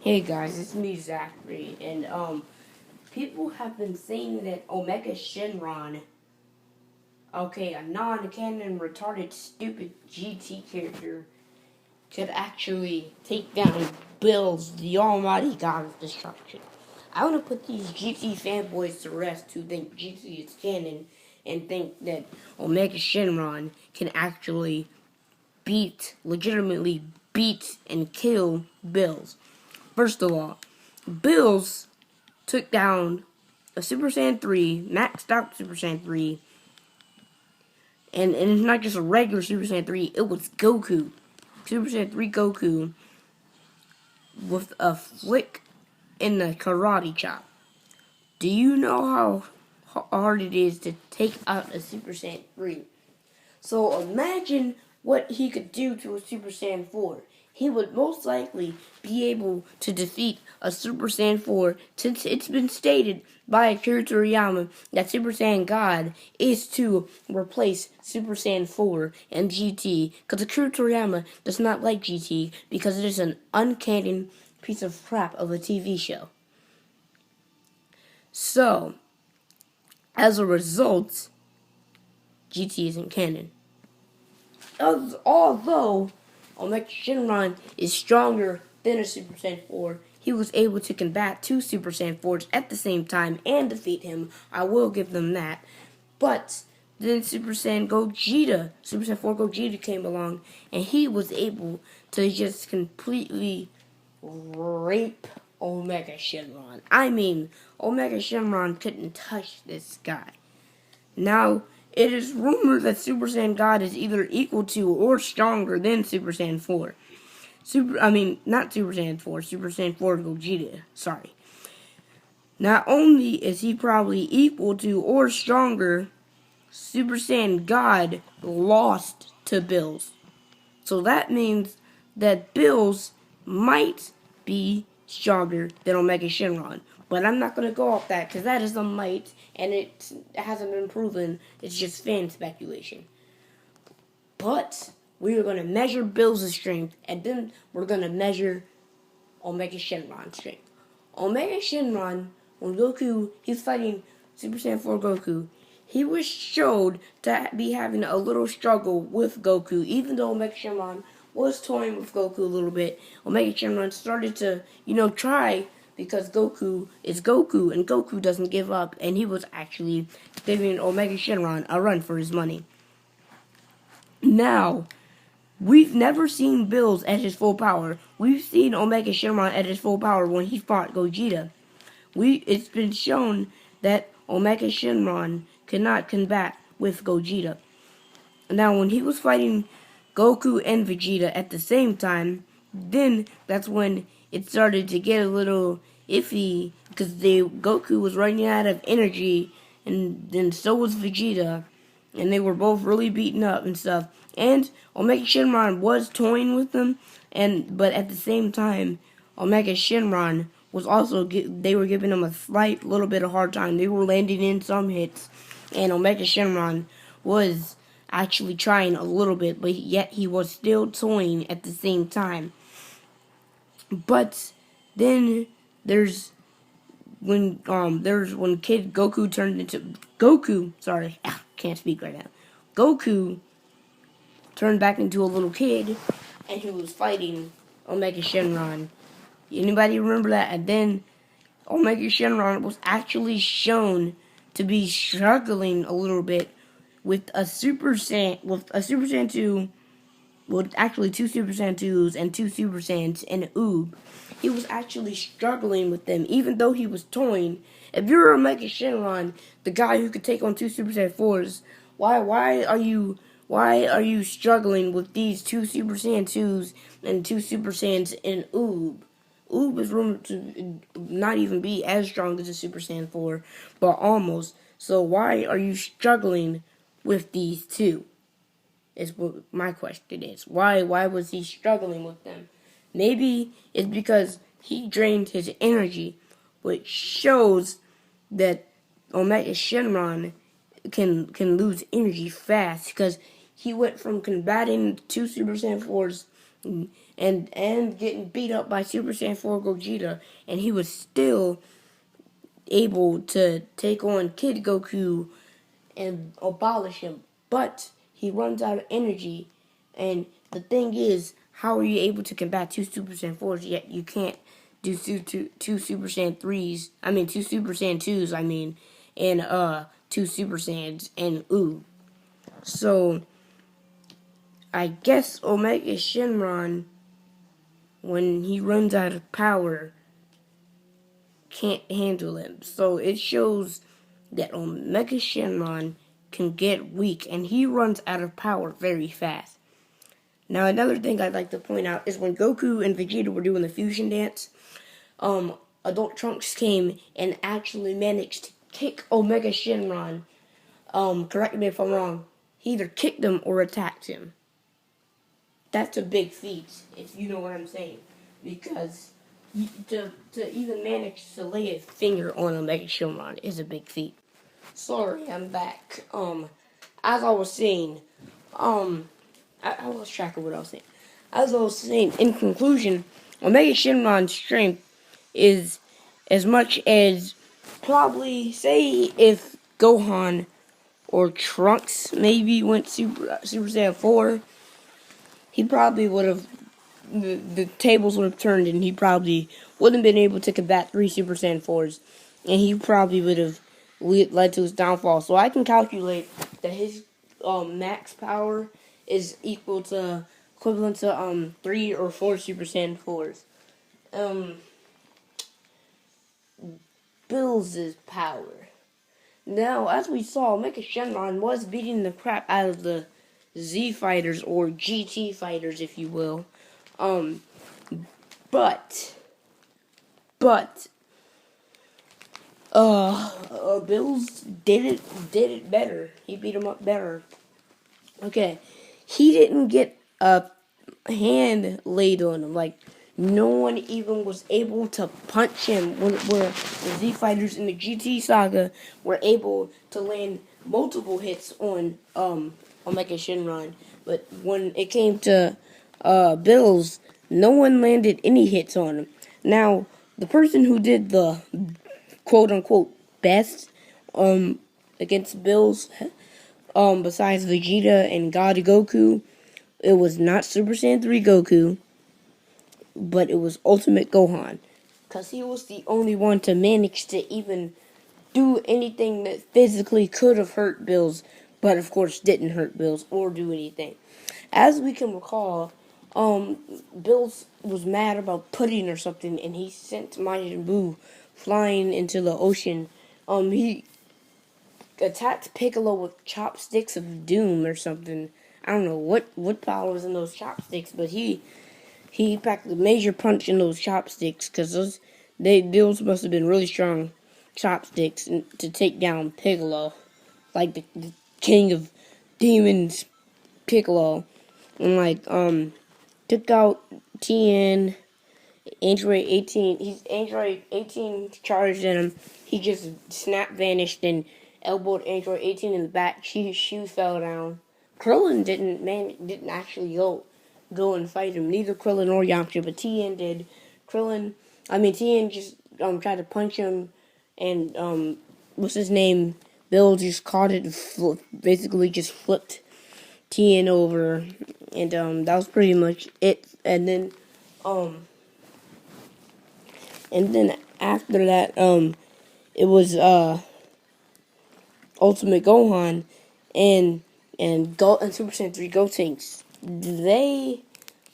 Hey guys, it's me Zachary, and people have been saying that Omega Shenron, okay, a non-canon, retarded, stupid GT character, could actually take down Bills, the Almighty God of Destruction. I want to put these GT fanboys to rest who think GT is canon and think that Omega Shenron can actually legitimately beat and kill Bills. First of all, Bills took down a Super Saiyan 3, maxed out Super Saiyan 3, and it's not just a regular Super Saiyan 3, it was Goku. Super Saiyan 3 Goku with a flick in the karate chop. Do you know how hard it is to take out a Super Saiyan 3? So imagine what he could do to a Super Saiyan 4. He would most likely be able to defeat a Super Saiyan 4 since it's been stated by Akira Toriyama that Super Saiyan God is to replace Super Saiyan 4 and GT, because Akira Toriyama does not like GT because it is an uncanon piece of crap of a TV show. So, as a result, GT isn't canon. Although Omega Shenron is stronger than a Super Saiyan 4, he was able to combat two Super Saiyan 4s at the same time and defeat him. I will give them that. But then Super Saiyan 4 Gogeta came along, and he was able to just completely rape Omega Shenron. I mean, Omega Shenron couldn't touch this guy. Now, it is rumored that Super Saiyan God is either equal to or stronger than Super Saiyan 4. Not Super Saiyan 4, Super Saiyan 4 Gogeta, sorry. Not only is he probably equal to or stronger, Super Saiyan God lost to Bills. So that means that Bills might be stronger than Omega Shenron. But I'm not going to go off that because that is a might and it hasn't been proven. It's just fan speculation. But we are going to measure Bills' strength and then we're going to measure Omega Shenron's strength. Omega Shenron, when he's fighting Super Saiyan 4 Goku, he was showed to be having a little struggle with Goku, even though Omega Shenron was toying with Goku a little bit. Omega Shenron started to, try, because Goku is Goku, and Goku doesn't give up, and he was actually giving Omega Shenron a run for his money. Now, we've never seen Bills at his full power. We've seen Omega Shenron at his full power when he fought Gogeta. It's been shown that Omega Shenron cannot combat with Gogeta. Now, when he was fighting Goku and Vegeta at the same time, then that's when it started to get a little iffy, because Goku was running out of energy, and then so was Vegeta, and they were both really beaten up and stuff. And Omega Shenron was toying with them, but at the same time, Omega Shenron was also they were giving him a slight little bit of hard time. They were landing in some hits, and Omega Shenron was actually trying a little bit, but yet he was still toying at the same time. But then there's when Kid Goku turned into can't speak right now. Goku turned back into a little kid, and he was fighting Omega Shenron. Anybody remember that? And then Omega Shenron was actually shown to be struggling a little bit with a Super Saiyan 2, well, actually two Super Saiyan 2s and two Super Saiyans and Oob. He was actually struggling with them, even though he was toying. If you're Omega Shenron, the guy who could take on two Super Saiyan 4s, why are you struggling with these two Super Saiyan 2s and two Super Saiyans and Oob? Oob is rumored to not even be as strong as a Super Saiyan 4, but almost. So why are you struggling with these two? Is what my question is. Why was he struggling with them? Maybe it's because he drained his energy, which shows that Omega Shenron can lose energy fast, because he went from combating two Super Saiyan 4s and getting beat up by Super Saiyan 4 Gogeta, and he was still able to take on Kid Goku and abolish him. But he runs out of energy, and the thing is, how are you able to combat two Super Saiyan 4s yet you can't do two Super Saiyan 3s, two Super Saiyan 2s, and two Super Saiyans, and So, I guess Omega Shenron, when he runs out of power, can't handle him. So it shows that Omega Shenron can get weak, and he runs out of power very fast. Now, another thing I'd like to point out is when Goku and Vegeta were doing the fusion dance, Adult Trunks came and actually managed to kick Omega Shenron. Correct me if I'm wrong. He either kicked him or attacked him. That's a big feat, if you know what I'm saying. Because to even manage to lay a finger on Omega Shenron is a big feat. Sorry, I'm back. As I was saying, I lost track of what I was saying. As I was saying, in conclusion, Omega Shenron's strength is as much as probably, say, if Gohan or Trunks maybe went Super Saiyan 4, he probably would have, the tables would have turned, and he probably wouldn't have been able to combat 3 Super Saiyan 4s, and he probably would have led to his downfall. So I can calculate that his max power is equivalent to 3 or 4 Super Saiyan 4s. Bills' power. Now, as we saw, Mecha Shenron was beating the crap out of the Z fighters, or GT fighters, if you will. But Bills did it better. He beat him up better. Okay, he didn't get a hand laid on him. Like, no one even was able to punch him. Where the Z fighters in the GT saga were able to land multiple hits on Omega Shenron, but when it came to Bills, no one landed any hits on him. Now, the person who did the quote unquote best against Bills, besides Vegeta and God Goku, it was not Super Saiyan 3 Goku, but it was Ultimate Gohan, because he was the only one to manage to even do anything that physically could have hurt Bills, but of course didn't hurt Bills or do anything. As we can recall, Bills was mad about pudding or something, and he sent Majin Buu flying into the ocean. He attacked Piccolo with chopsticks of doom or something. I don't know what power was in those chopsticks, but he packed a major punch in those chopsticks, because those must have been really strong chopsticks to take down Piccolo, like the king of demons, Piccolo, and took out Tien. Android 18. Android 18 charged at him. He just snap vanished and elbowed Android 18 in the back. His shoe fell down. Krillin didn't actually go and fight him. Neither Krillin nor Yamcha, but Tien did. Tien just tried to punch him, and what's his name? Bill just caught it and basically just flipped Tien over, and that was pretty much it. And then after that, it was Ultimate Gohan and Super Saiyan 3 Gotenks.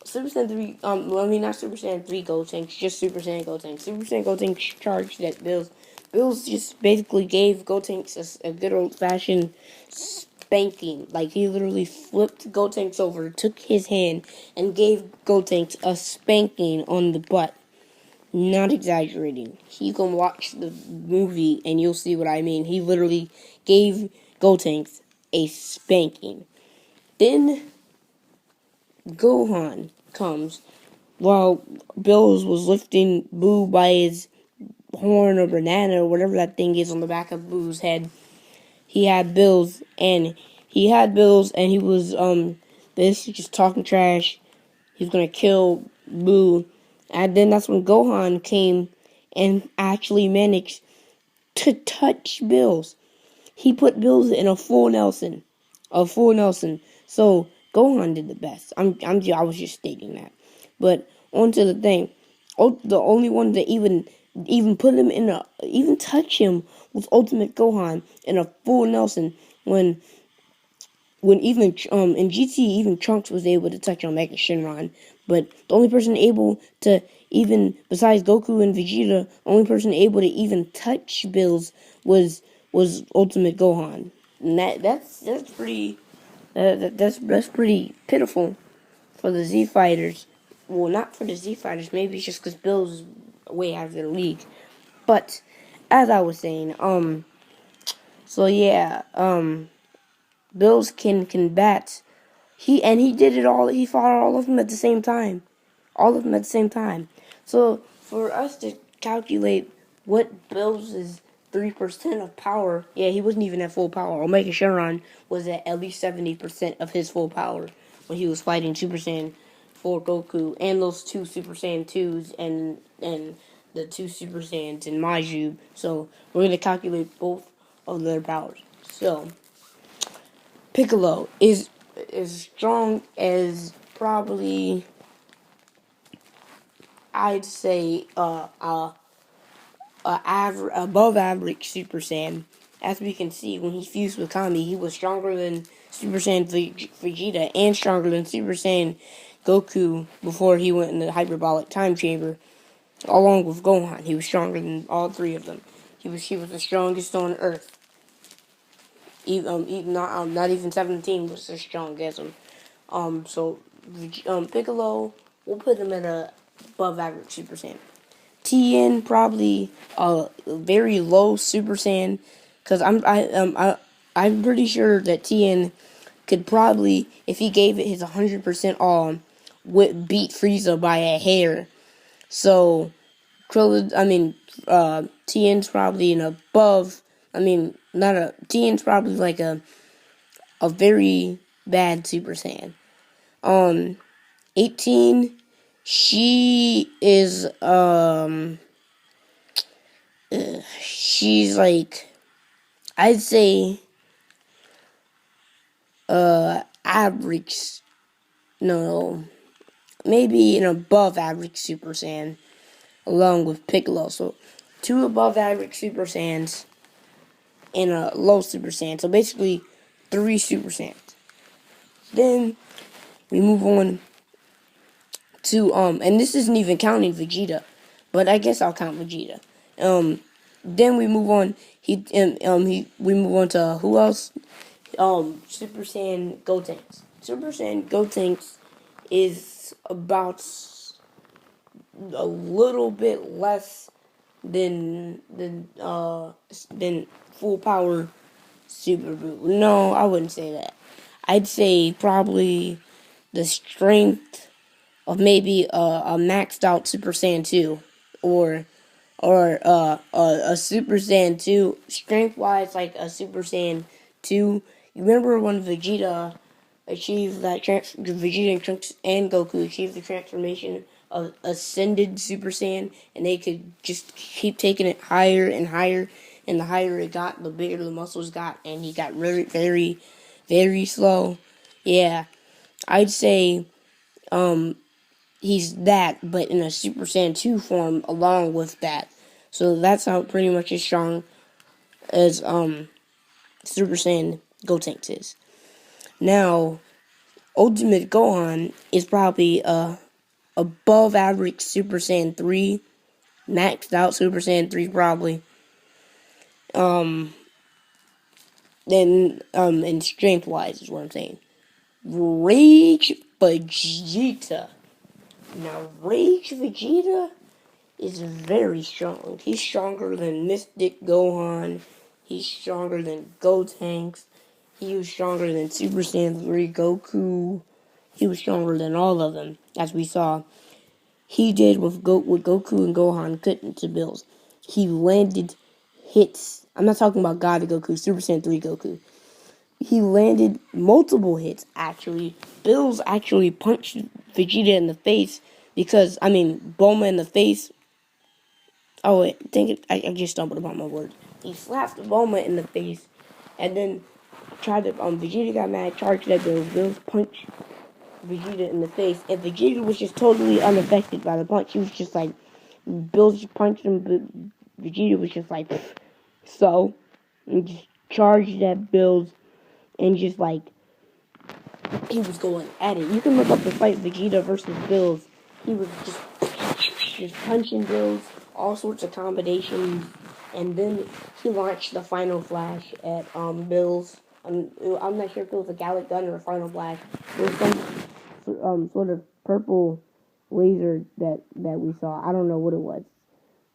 Super Saiyan 3, not Super Saiyan 3 Gotenks, just Super Saiyan Gotenks. Super Saiyan Gotenks charged at Bills. Bills just basically gave Gotenks a good old-fashioned spanking. Like, he literally flipped Gotenks over, took his hand, and gave Gotenks a spanking on the butt. Not exaggerating. You can watch the movie and you'll see what I mean. He literally gave Gotenks a spanking. Then Gohan comes while Bills was lifting Boo by his horn or banana or whatever that thing is on the back of Boo's head. He had Bills and he was basically just talking trash. he was gonna kill Boo, and then that's when Gohan came and actually managed to touch Bills. He put Bills in a full Nelson, So Gohan did the best. I was just stating that. But onto the thing, the only one that even put him even touch him was Ultimate Gohan in a full Nelson when even in GT even Trunks was able to touch on Mega Shenron, but the only person able to even besides Goku and Vegeta, only person able to even touch Bills was Ultimate Gohan, and that's pretty that's pretty pitiful for the Z fighters. Well, not for the Z fighters. Maybe it's just because Bills is way out of their league. But as I was saying, so yeah, Bills can combat. He did it all. He fought all of them at the same time. All of them at the same time. So for us to calculate what Bills' 3% of power, yeah, he wasn't even at full power. Omega Shenron was at least 70% of his full power when he was fighting Super Saiyan 4 Goku and those two Super Saiyan 2s and the two Super Saiyans in Majin. So we're gonna calculate both of their powers. So Piccolo is strong as probably I'd say above average Super Saiyan. As we can see, when he fused with Kami, he was stronger than Super Saiyan Vegeta and stronger than Super Saiyan Goku before he went in the hyperbolic time chamber. Along with Gohan, he was stronger than all three of them. He was the strongest on Earth. Even not even 17 was as strong as him. So Piccolo, we'll put him at a above average Super Saiyan. Tien probably a very low Super Saiyan, because I'm pretty sure that Tien could probably, if he gave it his 100% all, would beat Frieza by a hair. So Tien's probably an above. Not a Tien's probably like a very bad Super Saiyan. 18, she is she's like, I'd say average, no, maybe an above average Super Saiyan along with Piccolo. So two above average Super Saiyans and a low Super Saiyan. So basically 3 Super Saiyans. Then we move on to and this isn't even counting Vegeta, but I guess I'll count Vegeta. Then we move on. We move on to who else? Super Saiyan Gotenks. Super Saiyan Gotenks is about a little bit less than full power Super Buu. No, I wouldn't say that. I'd say probably the strength of maybe a maxed out Super Saiyan 2 or a Super Saiyan 2 strength wise, like a Super Saiyan 2. You remember when Vegeta achieved that Vegeta and Trunks and Goku achieved the transformation of Ascended Super Saiyan, and they could just keep taking it higher and higher, and the higher it got, the bigger the muscles got, and he got very, very, very slow. Yeah, I'd say he's that, but in a Super Saiyan 2 form along with that. So that's how pretty much as strong as Super Saiyan Gotenks is. Now, Ultimate Gohan is probably above average Super Saiyan 3, maxed out Super Saiyan 3 probably. Then and strength wise is what I'm saying. Rage Vegeta. Now Rage Vegeta is very strong. He's stronger than Mystic Gohan. He's stronger than Gotenks. He was stronger than Super Saiyan 3 Goku. He was stronger than all of them, as we saw. He did what Goku and Gohan couldn't to Bills. He landed hits. I'm not talking about God Goku, Super Saiyan 3 Goku. he landed multiple hits, actually. Bills actually punched Vegeta in the face because, Bulma in the face. Oh, wait, I just stumbled upon my words. He slapped Bulma in the face and then tried to, Vegeta got mad, charged at Bills. Bills punched Vegeta in the face, and Vegeta was just totally unaffected by the punch. He was just like, Bills just punched him, but Vegeta was just like, so, and just charged at Bills, and just like, he was going at it. You can look up the fight Vegeta versus Bills. He was just punching Bills, all sorts of combinations, and then he launched the Final Flash at Bills. I'm not sure if it was a Gallic Gun or a Final Flash. It was some sort of purple laser that we saw. I don't know what it was,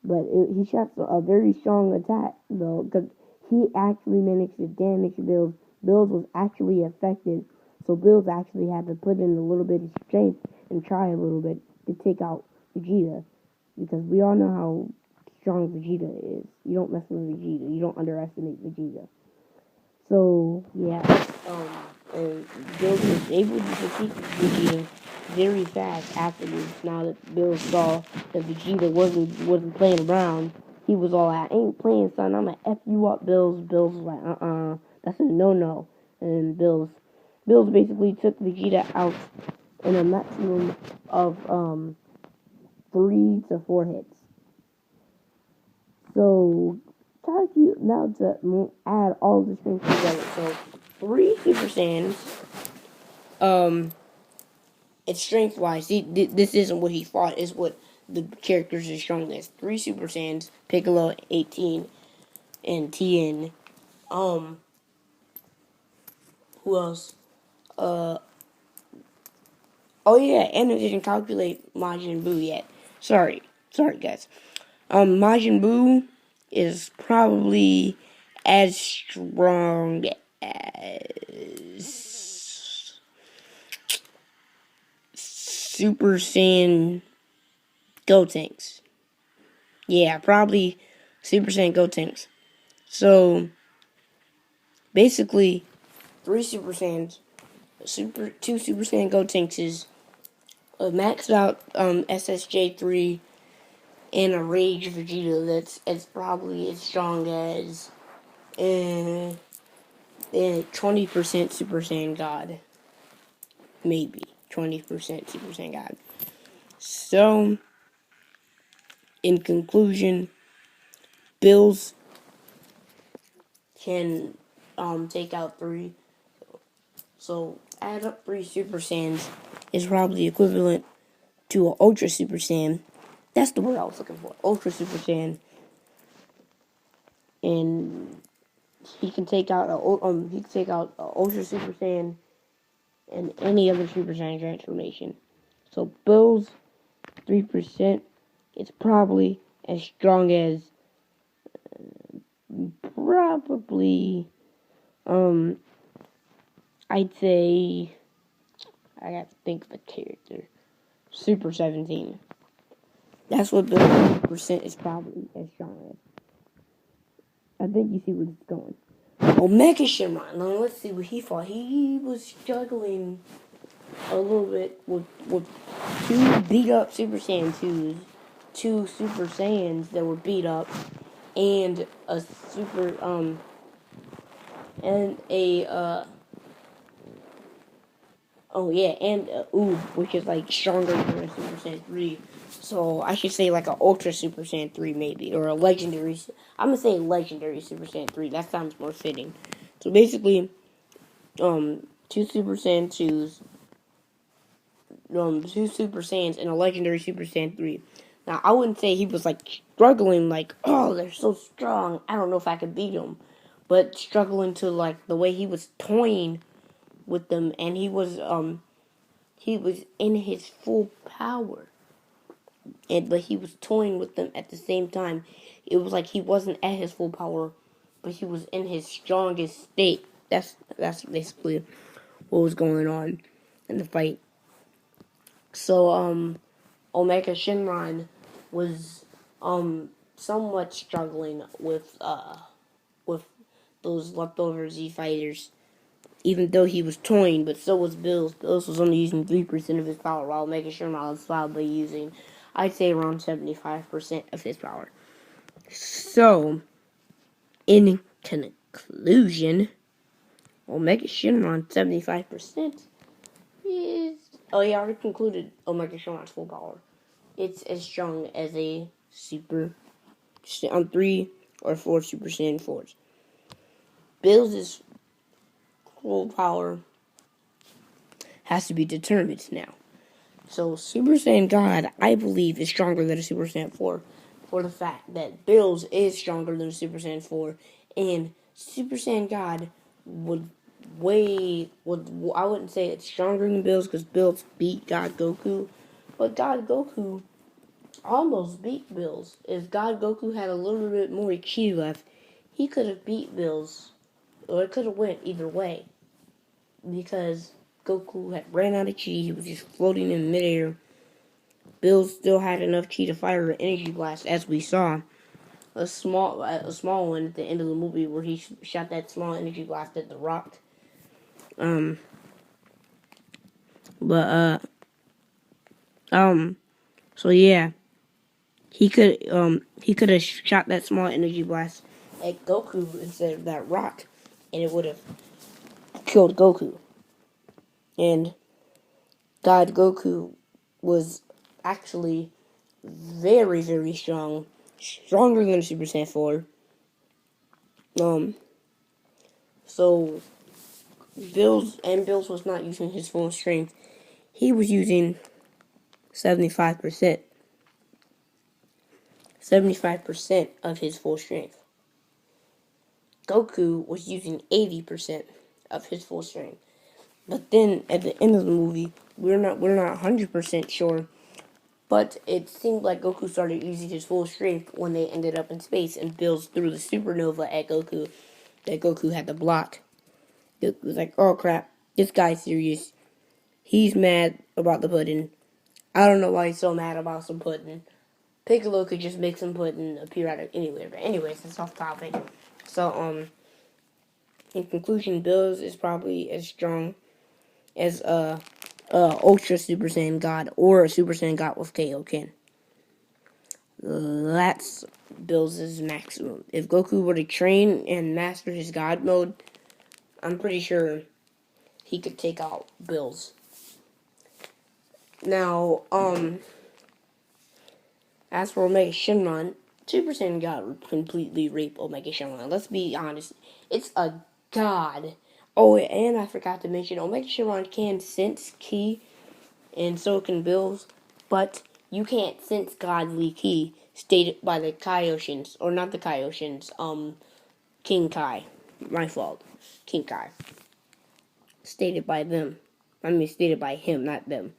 but he shot a very strong attack though, because he actually managed to damage Bills. Bills was actually affected, so Bills actually had to put in a little bit of strength and try a little bit to take out Vegeta, because we all know how strong Vegeta is. You don't mess with Vegeta. You don't underestimate Vegeta. So yeah, and Bills was able to defeat Vegeta very fast afterwards. Now that Bill saw that Vegeta wasn't playing around, he was all out, "Ain't playing, son. I'm gonna f you up, Bills." Bills was like, that's a no. And Bills basically took Vegeta out in a maximum of 3 to 4 hits. So now to add all the strength together. So 3 Super Saiyans. It's strength wise. This isn't what he fought. It's what the characters are strong as. 3 Super Saiyans. Piccolo 18 and Tien. Who else? Oh yeah, and it didn't calculate Majin Buu yet. Sorry guys. Majin Buu is probably as strong as Super Saiyan Gotenks. Yeah, probably Super Saiyan Gotenks. So basically, 3 Super Saiyans, 2 Super Saiyan Gotenks is a maxed out SSJ3 and a Rage Vegeta that's probably as strong as 20% Super Saiyan God. Maybe 20% Super Saiyan God. So, in conclusion, Bills can take out 3. So, add up 3 Super Saiyans is probably equivalent to an Ultra Super Saiyan. That's the word I was looking for. Ultra Super Saiyan. And he can take out a Ultra Super Saiyan and any other Super Saiyan transformation. So Bill's 3% is probably as strong as probably I'd say I have to think of a character. Super 17. That's what Bill's 3% is probably as strong as. I think you see where it's going. Omega Shenron. Now let's see what he fought. He was struggling a little bit with 2 beat up Super Saiyan 2s, 2 Super Saiyans that were beat up, and a super and a and a Oob, which is like stronger than a Super Saiyan 3. So I should say like an Ultra Super Saiyan 3 maybe, or a legendary. I'm gonna say legendary Super Saiyan 3. That sounds more fitting. So basically, 2 Super Saiyan 2s, 2 Super Saiyans, and a legendary Super Saiyan 3. Now, I wouldn't say he was like struggling, like, oh, they're so strong, I don't know if I could beat them. But struggling to like the way he was toying with them, and he was in his full power. But he was toying with them at the same time. It was like he wasn't at his full power, but he was in his strongest state. That's basically what was going on in the fight. So Omega Shenron was somewhat struggling with those leftover Z fighters, even though he was toying, but so was Bills. Bills was only using 3% of his power, while Omega Shenron was probably using, I'd say, around 75% of his power. So, in conclusion, Omega Shenron 75% is... Oh yeah, I already concluded Omega Shenron's full power. It's as strong as a super... on 3 or 4 Super Saiyan 4s. Bills' full power has to be determined now. So, Super Saiyan God, I believe, is stronger than a Super Saiyan 4 for the fact that Bills is stronger than a Super Saiyan 4, and Super Saiyan God I wouldn't say it's stronger than Bills because Bills beat God Goku, but God Goku almost beat Bills. If God Goku had a little bit more chi left, he could have beat Bills, or it could have went either way, because Goku had ran out of chi. He was just floating in midair. Bills still had enough chi to fire an energy blast, as we saw. A small one at the end of the movie where he shot that small energy blast at the Rock. So yeah, he could have shot that small energy blast at Goku instead of that Rock, and it would have killed Goku. And God Goku was actually very, very strong. Stronger than Super Saiyan 4. So Bills was not using his full strength. He was using 75%. 75% of his full strength. Goku was using 80% of his full strength. But then at the end of the movie, we're not 100% sure, but it seemed like Goku started using his full strength when they ended up in space, and Bills threw the supernova at Goku that Goku had to block. Goku was like, oh crap, this guy's serious. He's mad about the pudding. I don't know why he's so mad about some pudding. Piccolo could just make some pudding appear out of anywhere. But anyways, that's off topic. So, in conclusion, Bills is probably as strong as Ultra Super Saiyan God or a Super Saiyan God with Kaioken. That's Bills' maximum. If Goku were to train and master his God mode, I'm pretty sure he could take out Bills. Now, as for Omega Shenron, Super Saiyan God would completely rape Omega Shenron. Let's be honest. It's a god. Oh, and I forgot to mention, Omega Shenron can sense ki, and so can Bills, but you can't sense godly ki, stated by the Kaioshins, or not the Kaioshins, King Kai. My fault. King Kai. Stated by them. Stated by him, not them.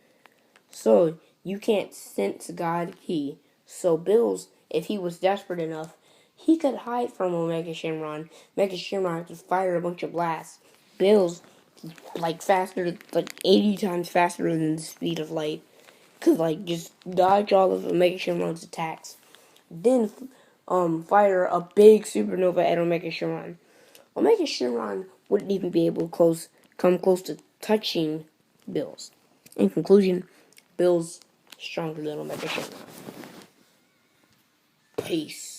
So, you can't sense God ki. So, Bills, if he was desperate enough, he could hide from Omega Shenron. Omega Shenron could fire a bunch of blasts. Bills, faster, 80 times faster than the speed of light, could, just dodge all of Omega Shenron's attacks. Then, fire a big supernova at Omega Shenron. Omega Shenron wouldn't even be able to come close to touching Bills. In conclusion, Bills stronger than Omega Shenron. Peace.